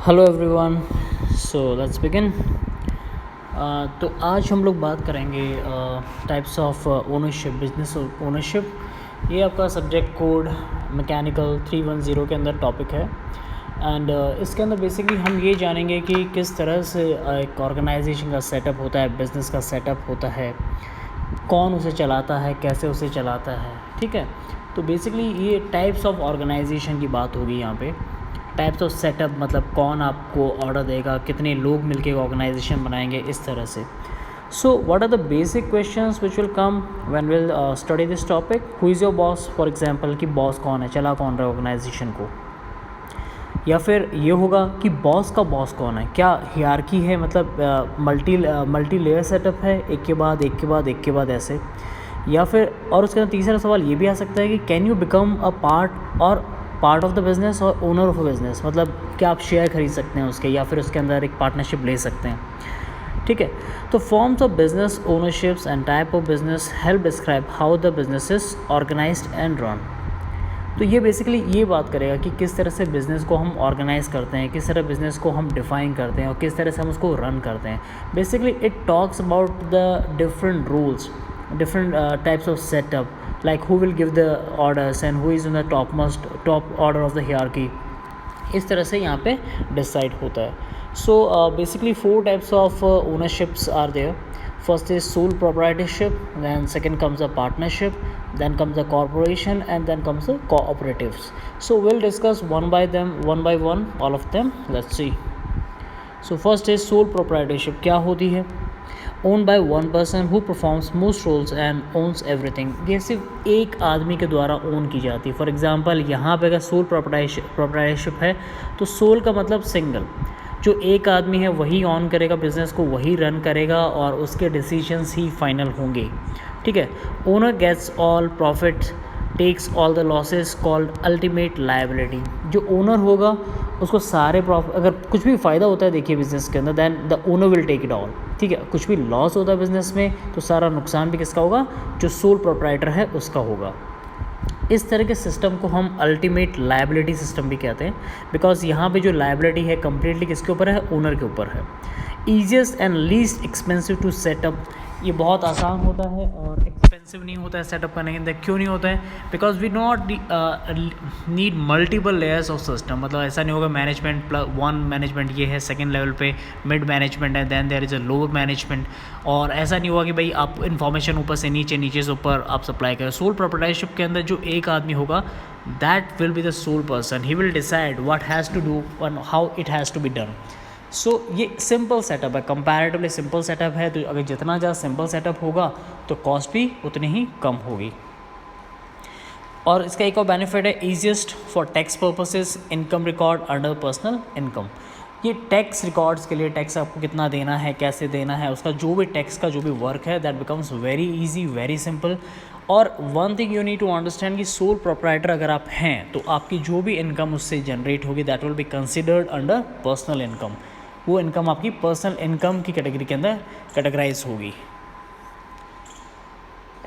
Hello everyone. So let's begin. तो आज हम लोग बात करेंगे types of ownership, business ownership. ये आपका सब्जेक्ट कोड मैकेनिकल 310 के अंदर टॉपिक है। एंड इसके अंदर बेसिकली हम ये जानेंगे कि किस तरह से एक ऑर्गेनाइजेशन का सेटअप होता है, बिज़नेस का सेटअप होता है, कौन उसे चलाता है, कैसे उसे चलाता है। ठीक है, तो बेसिकली ये टाइप्स ऑफ ऑर्गेनाइजेशन की बात होगी यहाँ पे। टाइप्स ऑफ सेटअप मतलब कौन आपको ऑर्डर देगा, कितने लोग मिलके ऑर्गेनाइजेशन बनाएंगे, इस तरह से। So what are the basic questions which will come when will study this topic. Who is your boss, for example कि बॉस कौन है, चला कौन रहा है ऑर्गेनाइजेशन को। या फिर ये होगा कि बॉस का बॉस कौन है, क्या हियरार्की है, मतलब मल्टी लेयर सेटअप है, एक के बाद एक के बाद एक के बाद ऐसे। या फिर और उसके अंदर तीसरा सवाल ये भी आ सकता है कि can you become a part of the business और ओनर ऑफ अ बिज़नेस, मतलब क्या आप शेयर खरीद सकते हैं उसके, या फिर उसके अंदर एक पार्टनरशिप ले सकते हैं। ठीक है, तो forms of business ownerships and type of business help describe how the business is organised and run. तो ये बेसिकली ये बात करेगा कि किस तरह से बिज़नेस को हम ऑर्गेनाइज करते हैं, किस तरह बिज़नेस को हम डिफ़ाइन करते हैं और किस तरह से हम उसको रन करते हैं। Basically it talks about the different rules, different types of setup, like who will give the orders and who is in the top order of the hierarchy। इस तरह से यहाँ पे डिसाइड होता है। So basically 4 types of ownerships are there. First is sole proprietorship, then second comes a partnership, then comes a corporation, and then comes a cooperatives। So we'll discuss one by one, all of them। Let's see। So first is sole proprietorship। क्या होती है? Own by one person who performs most roles and owns everything. ये सिर्फ एक आदमी के द्वारा own की जाती है। फॉर एग्जांपल यहाँ पे अगर सोल प्रोप्राइटरशिप है तो सोल का मतलब सिंगल, जो एक आदमी है वही ऑन करेगा बिज़नेस को, वही रन करेगा और उसके डिसीजंस ही फाइनल होंगे। ठीक है, owner gets all profit, takes all the losses, called ultimate liability. जो ओनर होगा उसको सारे प्रॉफिट, अगर कुछ भी फ़ायदा होता है देखिए बिज़नेस के अंदर, then the owner will take it all. ठीक है, कुछ भी लॉस होता है बिज़नेस में तो सारा नुकसान भी किसका होगा? जो सोल प्रोप्राइटर है उसका होगा। इस तरह के सिस्टम को हम अल्टीमेट लायबिलिटी सिस्टम भी कहते हैं, बिकॉज यहाँ पे जो लायबिलिटी है कम्प्लीटली किसके ऊपर है? ओनर के ऊपर है। Easiest and least expensive to set up, ये बहुत आसान होता है और एक्सपेंसिव नहीं होता है सेटअप करने के अंदर। क्यों नहीं होता है? Because we not need multiple layers of system. मतलब ऐसा नहीं होगा मैनेजमेंट प्लस वन, मैनेजमेंट ये है, सेकेंड लेवल पे मिड मैनेजमेंट है, then there is a lower management. और ऐसा नहीं होगा कि भाई आप इन्फॉर्मेशन ऊपर से नीचे, नीचे से ऊपर आप सप्लाई करें। सोल प्रोप्राइटरशिप के अंदर जो एक आदमी होगा, that will be the sole person, he will decide what has to do and how it has to be done. So ये सिंपल सेटअप है, कंपैरेटिवली सिंपल सेटअप है। तो अगर जितना ज़्यादा सिंपल सेटअप होगा तो कॉस्ट भी उतनी ही कम होगी। और इसका एक और बेनिफिट है, easiest for tax purposes, income record under personal income. ये टैक्स रिकॉर्ड्स के लिए, टैक्स आपको कितना देना है, कैसे देना है, उसका जो भी टैक्स का जो भी वर्क है, that becomes very easy, very simple. और one thing you need to understand कि सोल प्रोप्राइटर अगर आप हैं तो आपकी जो भी इनकम उससे जनरेट होगी, that will be considered under personal income. वो इनकम आपकी पर्सनल इनकम की कैटेगरी के अंदर कैटेगराइज होगी।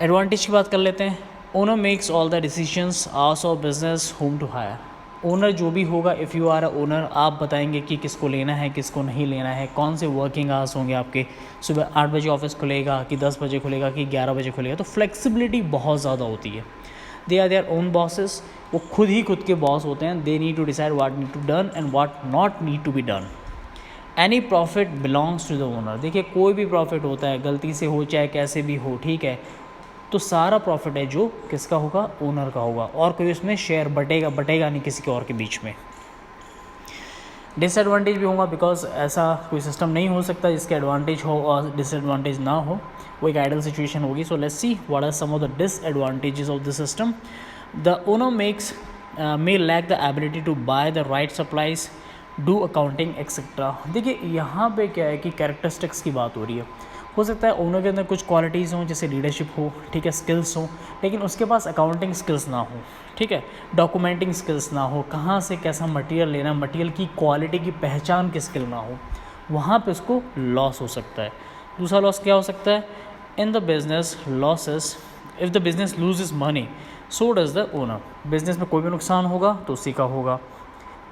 एडवांटेज की बात कर लेते हैं। Owner makes all the decisions, hours of business, home to hire. Owner जो भी होगा, if you are a owner, आप बताएंगे कि किसको लेना है, किसको नहीं लेना है, कौन से वर्किंग आवर्स होंगे आपके। सुबह 8 बजे ऑफिस खुलेगा कि 10 बजे खुलेगा कि 11 बजे खुलेगा। तो फ्लेक्सिबिलिटी बहुत ज़्यादा होती है। They are their own bosses, वो खुद ही खुद के बॉस होते हैं। They need to decide what need to done and what not need to be done. Any profit belongs to the owner. देखिए कोई भी प्रॉफिट होता है, गलती से हो चाहे कैसे भी हो, ठीक है, तो सारा प्रॉफिट है जो किसका होगा? ओनर का होगा। और कोई उसमें शेयर बटेगा नहीं किसी के और के बीच में। डिसएडवांटेज भी होगा, बिकॉज ऐसा कोई सिस्टम नहीं हो सकता जिसके एडवांटेज हो और डिसएडवांटेज ना हो, वो एक आइडल सिचुएशन होगी। So let's see what are some of the disadvantages of the system. The owner may lack the ability to buy the right supplies, do accounting etcetera. देखिए यहाँ पे क्या है कि कैरेक्टरिस्टिक्स की बात हो रही है। हो सकता है ओनर के अंदर कुछ क्वालिटीज़ हों, जैसे लीडरशिप हो, ठीक है, स्किल्स हों, लेकिन उसके पास अकाउंटिंग स्किल्स ना हो, ठीक है, डॉक्यूमेंटिंग स्किल्स ना हो, कहाँ से कैसा मटेरियल लेना, मटेरियल की क्वालिटी की पहचान की स्किल ना हो, वहाँ पे उसको लॉस हो सकता है। दूसरा लॉस क्या हो सकता है? In the business losses, if the business loses money, so does the owner. Business में कोई भी नुकसान होगा तो उसी का होगा।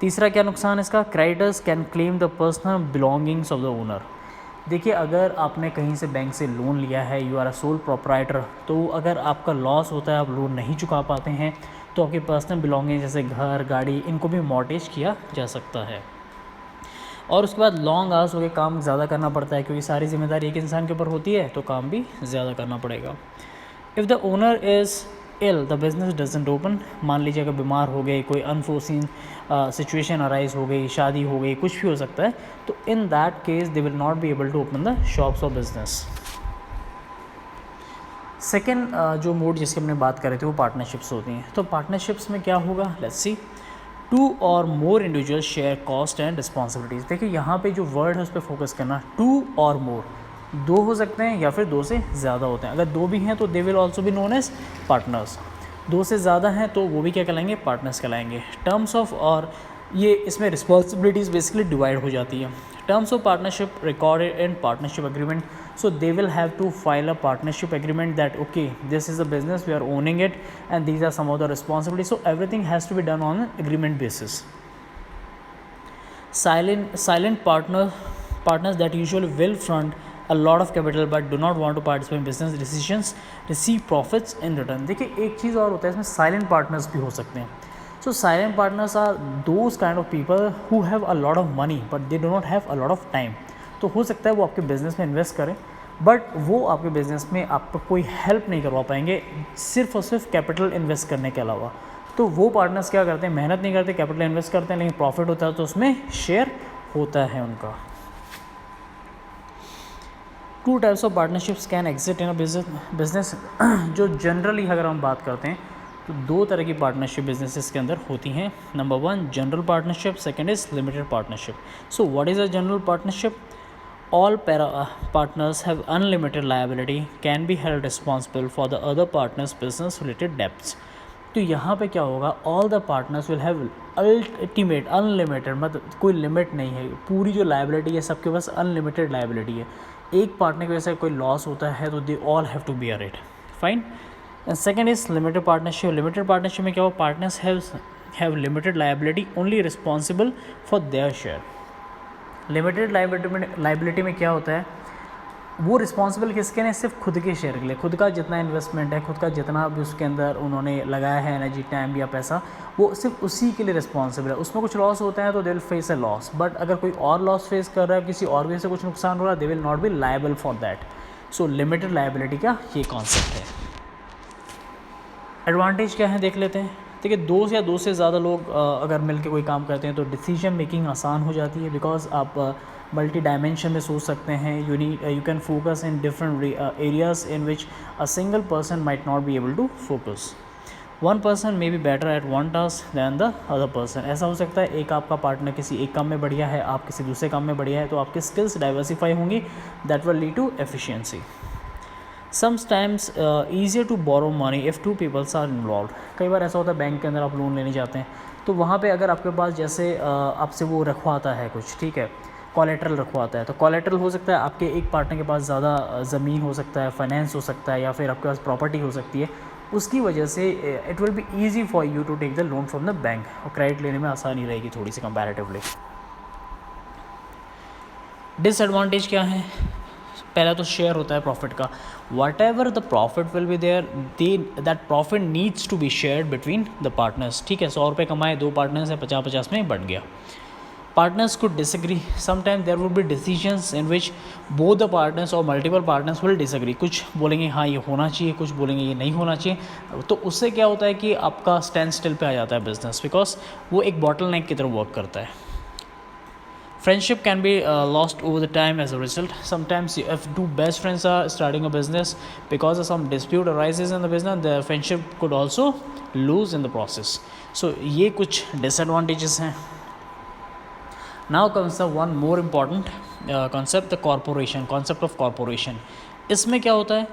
तीसरा क्या नुकसान है इसका, creditors can claim the personal belongings of the owner. देखिए अगर आपने कहीं से बैंक से लोन लिया है, you are a sole proprietor, तो अगर आपका लॉस होता है, आप लोन नहीं चुका पाते हैं, तो आपकी पर्सनल बिलोंगिंग जैसे घर, गाड़ी, इनको भी मॉर्टेज किया जा सकता है। और उसके बाद लॉन्ग आवर्स हो गए, काम ज़्यादा करना पड़ता है क्योंकि सारी जिम्मेदारी एक इंसान के ऊपर होती है, तो काम भी ज़्यादा करना पड़ेगा। If the owner is ill the business doesn't open. मान लीजिए अगर बीमार हो गए, कोई अनफोर्सिन सिचुएशन अराइज हो गई, शादी हो गई, कुछ भी हो सकता है, तो in that case they will not be able to open the shops of business. Second जो मोड जिसकी हमने बात कर रहे थे वो पार्टनरशिप्स होती हैं। तो पार्टनरशिप्स में क्या होगा, let's see, 2 or more individuals share cost and responsibilities. देखिए यहाँ पे जो वर्ड है उस पर फोकस करना, 2 और मोर, 2 हो सकते हैं या फिर 2 से ज़्यादा होते हैं। अगर 2 भी हैं तो they will also be known as partners. 2 से ज़्यादा हैं तो वो भी क्या कहलाएंगे, पार्टनर्स कहलाएंगे। टर्म्स ऑफ, और ये इसमें रिस्पॉन्सिबिलिटीज़ बेसिकली डिवाइड हो जाती है। Terms of partnership recorded in partnership agreement, so they will have to file a partnership agreement that okay, this is a business, we are owning it and these are some of the responsibilities, so everything has to be done on an agreement basis. Silent partners that usually will front a lot of capital but do not want to participate in business decisions receive profits in return। देखिए एक चीज़ और होता है इसमें, silent partners भी हो सकते हैं। So silent partners are those kind of people who have a lot of money but they do not have a lot of time। तो हो सकता है वो आपके बिज़नेस में इन्वेस्ट करें बट वो आपके बिज़नेस में आपको कोई हेल्प नहीं करवा पाएंगे, सिर्फ और सिर्फ कैपिटल इन्वेस्ट करने के अलावा। तो वो पार्टनर्स क्या करते हैं, मेहनत नहीं करते, कैपिटल इन्वेस्ट करते हैं, लेकिन प्रॉफिट होता है तो उसमें शेयर होता है उनका। 2 types of partnerships can exist in a business. जो जनरली अगर हम बात करते हैं तो 2 तरह की पार्टनरशिप बिजनेसेस के अंदर होती हैं। Number 1 general partnership, second is limited partnership. So what is a general partnership? All partners have unlimited liability, can be held responsible for the other partner's business related debts। तो यहाँ पे क्या होगा, all the partners will have ultimate unlimited, मतलब कोई limit नहीं है, पूरी जो लाइबिलिटी है सबके पास अनलिमिटेड लाइबिलिटी है। एक पार्टनर की वजह से कोई लॉस होता है तो they all have to bear it, fine. And second is limited partnership. Limited partnership में क्या होगा, partners have limited liability, only responsible for their share. Limited liability में क्या होता है, वो रिस्पॉन्सिबल किसके लिए, सिर्फ खुद के शेयर के लिए। खुद का जितना इन्वेस्टमेंट है, खुद का जितना भी उसके अंदर उन्होंने लगाया है एनर्जी, टाइम या पैसा, वो सिर्फ उसी के लिए रिस्पॉन्सिबल है। उसमें कुछ लॉस होता है तो they will face a loss, but अगर कोई और लॉस फेस कर रहा है, किसी और वजह से कुछ नुकसान हो रहा है, दे will not B liable for that. So limited liability का ये कॉन्सेप्ट है। एडवांटेज क्या है देख लेते हैं। देखिए 2 या 2 से ज़्यादा लोग अगर मिलकर कोई काम करते हैं तो डिसीजन मेकिंग आसान हो जाती है, बिकॉज आप मल्टी डायमेंशन में सोच सकते हैं। You can focus in different areas in which a single person might not be able to focus. One person may be better at one task than the other person. ऐसा हो सकता है एक आपका पार्टनर किसी एक काम में बढ़िया है, आप किसी दूसरे काम में बढ़िया है, तो आपके स्किल्स डाइवर्सिफाई होंगी, that will lead to efficiency. Sometimes easier to borrow money if 2 peoples are involve. कई बार ऐसा होता है बैंक के अंदर आप लोन लेने जाते हैं तो वहाँ पे अगर आपके पास जैसे आपसे वो रखवाता है कुछ, ठीक है, कोलेट्रल रखवाता है, तो कोलेट्रल हो सकता है आपके एक पार्टनर के पास ज़्यादा ज़मीन हो सकता है, फाइनेंस हो सकता है, या फिर आपके पास प्रॉपर्टी हो सकती है। उसकी वजह से it will be easy for you to take the loan from the bank, और क्रेडिट लेने में आसानी रहेगी थोड़ी सी कंपैरेटिवली। डिसएडवांटेज क्या है, पहला तो शेयर होता है प्रॉफिट का। Whatever the profit will be there, that profit needs to be shared between the partners. ठीक है, 100 रुपये कमाए, 2 पार्टनर्स हैं, 50-50 में बढ़ गया। Partners could disagree. Sometimes there would be decisions in which both the partners or multiple partners will disagree. कुछ बोलेंगे हाँ ये होना चाहिए, कुछ बोलेंगे ये नहीं होना चाहिए। तो उससे क्या होता है कि आपका स्टैंड स्टिल पे आ जाता है बिजनेस, बिकॉज वो एक बॉटल नेक की तरह वर्क करता है। Friendship can be lost over the time as a result. Sometimes if 2 best friends are starting a business, because of some dispute arises in the business, the friendship could also lose in the process. So ये कुछ disadvantages हैं। Now comes the one more important concept, the corporation, concept of corporation। इसमें क्या होता है,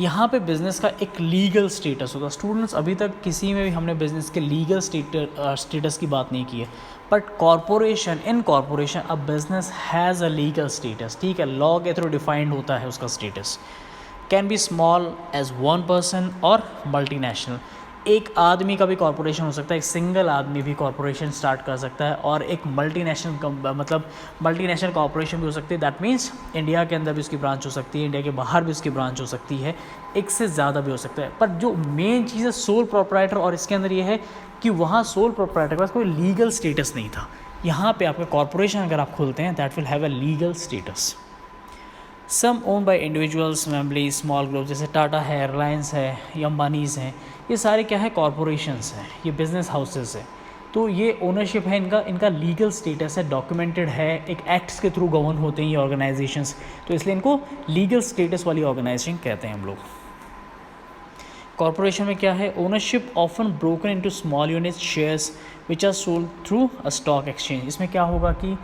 यहाँ पे business का एक लीगल स्टेटस होता है। स्टूडेंट्स अभी तक किसी में भी हमने बिज़नेस के लीगल स्टेटस की बात नहीं की है, but corporation, in corporation a business has a legal status. ठीक है, लॉ के थ्रू डिफाइंड होता है उसका स्टेटस। Can be small as 1 person और मल्टीनेशनल। एक आदमी का भी कॉरपोरेशन हो सकता है, एक सिंगल आदमी भी कॉरपोरेशन स्टार्ट कर सकता है, और एक मल्टीनेशनल कॉरपोरेशन भी हो सकती है। दैट मीन्स इंडिया के अंदर भी उसकी ब्रांच हो सकती है, इंडिया के बाहर भी उसकी ब्रांच हो सकती है, एक से ज़्यादा भी हो सकता है। पर जो मेन चीज़ है सोल प्रोप्राइटर, और इसके अंदर ये है कि वहाँ सोल प्रोप्राइटर के पास कोई लीगल स्टेटस नहीं था। यहाँ पे आपका कॉरपोरेशन अगर आप खोलते हैं that will have a legal status. Some own by individuals, family, small group, जैसे टाटा है, रिलायंस है, या अंबानीज़ हैं, ये सारे क्या है कॉरपोरेशंस हैं, ये बिजनेस हाउसेस हैं। तो ये ओनरशिप है इनका लीगल स्टेटस है, डॉक्यूमेंटेड है, एक एक्ट्स के थ्रू गवर्न होते हैं ये ऑर्गेनाइजेशंस, तो इसलिए इनको लीगल स्टेटस वाली ऑर्गेनाइजेशन कहते हैं हम लोग। कॉरपोरेशन में क्या है, ownership often broken into small unit shares which are sold through a stock exchange. इसमें क्या होगा कि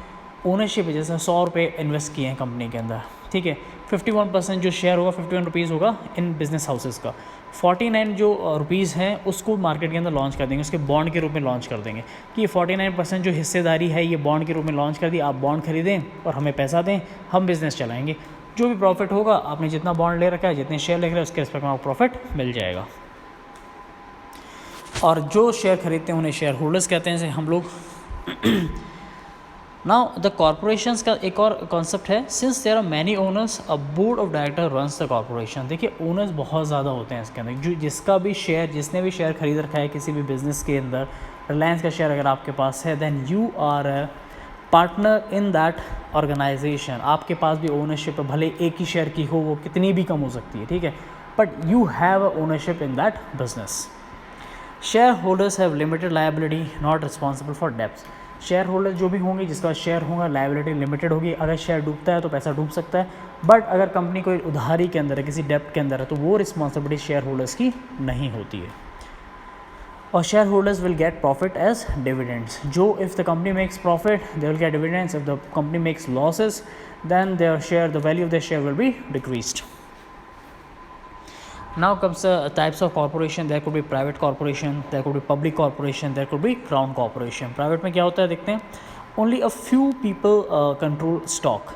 ओनरशिप है, जैसे 100 रुपये इन्वेस्ट किए हैं कंपनी के अंदर, ठीक है, 51% जो शेयर होगा 51 रुपीज़ होगा इन बिजनेस हाउसेस का, 49 जो रुपीज़ हैं उसको मार्केट के अंदर लॉन्च कर देंगे, उसके बॉन्ड के रूप में लॉन्च कर देंगे कि ये 49% जो हिस्सेदारी है ये बॉन्ड के रूप में लॉन्च कर दी, आप बॉन्ड खरीदें और हमें पैसा दें, हम बिज़नेस चलाएंगे, जो भी प्रॉफिट होगा, आपने जितना बॉन्ड ले रखा है, जितने शेयर ले रखे हैं, उसके रिस्पेक्ट में आपको प्रॉफिट मिल जाएगा। और जो शेयर खरीदते हैं उन्हें शेयर होल्डर्स कहते हैं, जैसे हम लोग। नाउ द कॉरपोरेशंस का एक और कॉन्सेप्ट है, since there are many owners a board of director runs the corporation. देखिए ओनर्स बहुत ज़्यादा होते हैं इसके अंदर, जो जिसका भी शेयर, जिसने भी शेयर खरीद रखा है किसी भी बिजनेस के अंदर, रिलायंस का शेयर अगर आपके पास है, then you are a partner in that organisation. आपके पास भी ओनरशिप है, भले एक ही शेयर की हो, वो कितनी भी कम हो सकती है, ठीक है, but you have a ownership in that business. Share holders have limited liability, not responsible for debts. Share holder जो भी होंगे, जिसका शेयर होगा, लायबिलिटी लिमिटेड होगी, अगर शेयर डूबता है तो पैसा डूब सकता है, बट अगर कंपनी कोई उधारी के अंदर है, किसी डेब्ट के अंदर है, तो वो रिस्पॉन्सिबिलिटी शेयर होल्डर्स की नहीं होती है। और shareholders will get profit as dividends. जो if the company makes profit they will get dividends, if the company makes losses then their share, the value of their share will be decreased. Now comes the types of corporation. There could be private corporation, there could be public corporation, there could be crown corporation. Private में क्या होता है देखते हैं, only a few people control stock,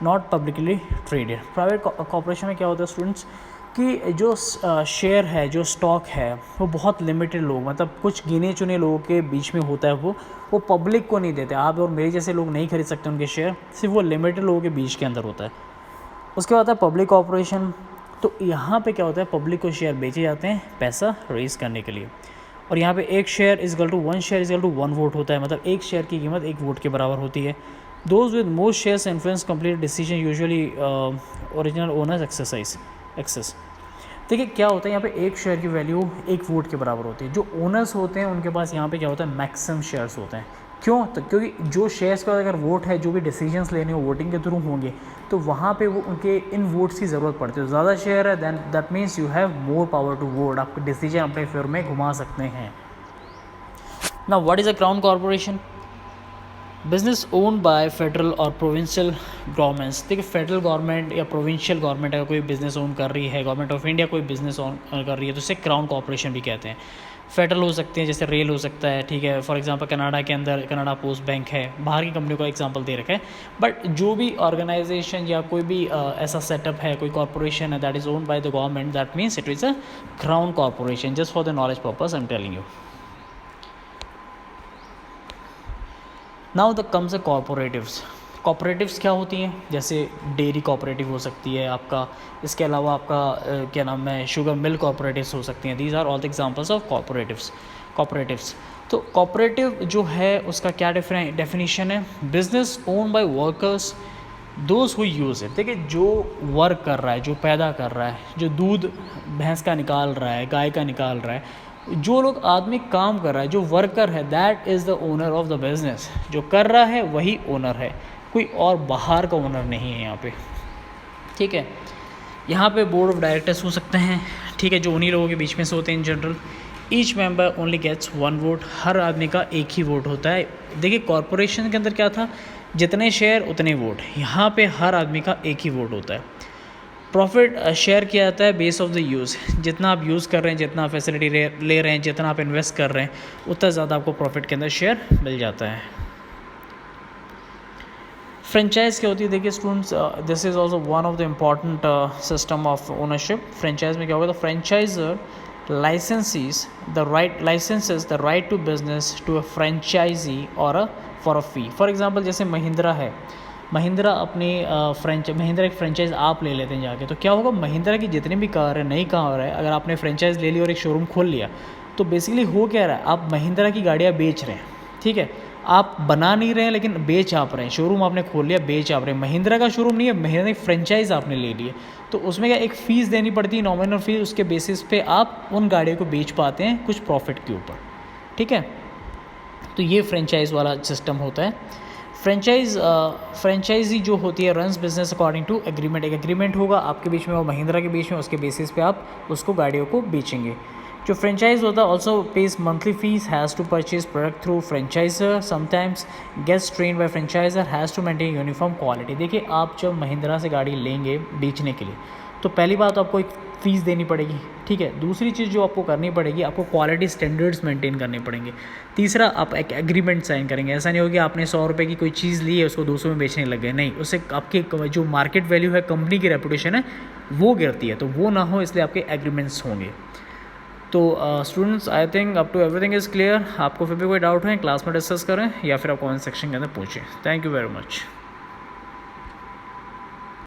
not publicly traded. Private corporation में क्या होता है स्टूडेंट्स कि जो शेयर है, जो स्टॉक है, वो बहुत लिमिटेड लोग, मतलब कुछ गिने चुने लोगों के बीच में होता है, वो पब्लिक को नहीं देते। आप और मेरे जैसे लोग नहीं खरीद सकते उनके शेयर, सिर्फ वो लिमिटेड लोगों के बीच के अंदर होता है। उसके बाद है पब्लिक कॉर्पोरेशन। तो यहाँ पे क्या होता है, पब्लिक को शेयर बेचे जाते हैं पैसा रेज करने के लिए, और यहाँ पे एक share is equal to 1 share is equal to 1 vote होता है, मतलब एक शेयर की कीमत 1 वोट के बराबर होती है। Those with most shares influence complete decision, usually original owners access. देखिए क्या होता है, यहाँ पे एक शेयर की वैल्यू 1 वोट के बराबर होती है। जो ओनर्स होते हैं उनके पास यहाँ पे क्या होता है, मैक्सिमम शेयर्स होते हैं। क्यों? तो क्योंकि जो शेयर्स का अगर वोट है, जो भी डिसीजंस लेने हो वोटिंग के थ्रू होंगे, तो वहाँ पे वो उनके इन वोट्स की ज़रूरत पड़ती है। ज़्यादा शेयर है then that means you have more power to vote, आप डिसीजन अपने फेवर में घुमा सकते हैं। Now what is a crown corporation? Business own by federal और प्रोविंशियल गवर्नमेंट्स। देखिए फेडरल गवर्नमेंट या प्रोविंशियल गवर्नमेंट अगर कोई बिज़नेस ओन कर रही है, गवर्नमेंट ऑफ इंडिया कोई बिज़नेस ओन कर रही है, तो इसे क्राउन कॉर्पोरेशन भी कहते हैं। फेडरल हो सकते हैं, जैसे रेल हो सकता है, ठीक है, फॉर एग्जांपल कनाडा के अंदर कनाडा पोस्ट बैंक है, बाहर की कंपनी का एग्जांपल दे रखा है। बट जो भी ऑर्गेनाइजेशन या कोई भी ऐसा सेटअप है, कोई कॉर्पोरेशन है that is owned by the government, that means it is a crown corporation. Just for the knowledge purpose I am telling you. Now the comes a cooperatives. Cooperatives क्या होती हैं, जैसे डेयरी कॉपरेटिव हो सकती है आपका, इसके अलावा आपका क्या नाम है, शुगर मिल कॉपरेटिव्स हो सकती हैं। These are all the examples of cooperatives. तो कॉपरेटिव जो है उसका क्या डेफिनेशन है, business own by workers those who use it. देखिए जो वर्क कर रहा है, जो पैदा कर रहा है, जो दूध भैंस का निकाल रहा है, गाय का निकाल रहा है, जो लोग आदमी काम कर रहा है, जो वर्कर है, that is the owner of the business. जो कर रहा है वही ओनर है, कोई और बाहर का ओनर नहीं है यहाँ पे, ठीक है। यहाँ पे बोर्ड ऑफ डायरेक्टर्स हो सकते हैं, ठीक है, जो उन्हीं लोगों के बीच में से होते हैं in general. Each member only gets 1 vote, हर आदमी का एक ही वोट होता है। देखिए कॉरपोरेशन के अंदर क्या था, जितने शेयर उतने वोट, यहाँ पे हर आदमी का एक ही वोट होता है। प्रॉफिट शेयर किया जाता है बेस ऑफ द यूज़, जितना आप यूज़ कर रहे हैं, जितना फैसिलिटी ले रहे हैं, जितना आप इन्वेस्ट कर रहे हैं, उतना ज़्यादा आपको प्रॉफिट के अंदर शेयर मिल जाता है। फ्रेंचाइज क्या होती है, देखिए students, this is also one of the important system of ownership. Franchise में क्या होगा, तो franchisor licenses the right to business to a franchisee or a for a fee. For example जैसे महिंद्रा है, महिंद्रा अपनी महिंद्रा एक फ्रेंचाइज आप ले लेते हैं जाके, तो क्या होगा, महिंद्रा की जितनी भी कार है, नई कार है, अगर आपने फ्रेंचाइज ले ली और एक शोरूम खोल लिया, तो बेसिकली हो क्या रहा है, आप महिंद्रा की गाड़ियाँ बेच रहे हैं, ठीक है, आप बना नहीं रहे हैं लेकिन बेच आप रहे हैं, शोरूम आपने खोल लिया, बेच आप रहे हैं, महिंद्रा का शोरूम नहीं है, महिंद्रा की फ्रेंचाइज आपने ले ली है, तो उसमें क्या एक फ़ीस देनी पड़ती है, नॉमिनल फीस, उसके बेसिस पे आप उन गाड़ियों को बेच पाते हैं कुछ प्रॉफिट के ऊपर, ठीक है। तो ये फ्रेंचाइज वाला सिस्टम होता है। फ्रेंचाइजी जो होती है runs business according to agreement, एक एग्रीमेंट होगा आपके बीच में और महिंद्रा के बीच में, उसके बेसिस पे आप उसको गाड़ियों को बेचेंगे। जो फ्रेंचाइज होता है also pays monthly fees, has to purchase product through franchisor, sometimes gets train by franchisor, has to maintain uniform quality. देखिए आप जब महिंद्रा से गाड़ी लेंगे बेचने के लिए, तो पहली बात आपको एक फ़ीस देनी पड़ेगी, ठीक है। दूसरी चीज़ जो आपको करनी पड़ेगी, आपको क्वालिटी स्टैंडर्ड्स मेंटेन करने पड़ेंगे। तीसरा, आप एक एग्रीमेंट साइन करेंगे। ऐसा नहीं होगा कि आपने 100 रुपये की कोई चीज़ ली है उसको 200 में बेचने लग गए, नहीं, उससे आपकी जो मार्केट वैल्यू है, कंपनी की रेपुटेशन है, वो गिरती है, तो वो ना हो इसलिए आपके एग्रीमेंट्स होंगे। तो students, I think up to everything is clear. आपको फिर भी कोई डाउट है क्लास में डिस्कस करें या फिर आप कमेंट सेक्शन के अंदर पूछें। Thank you very much.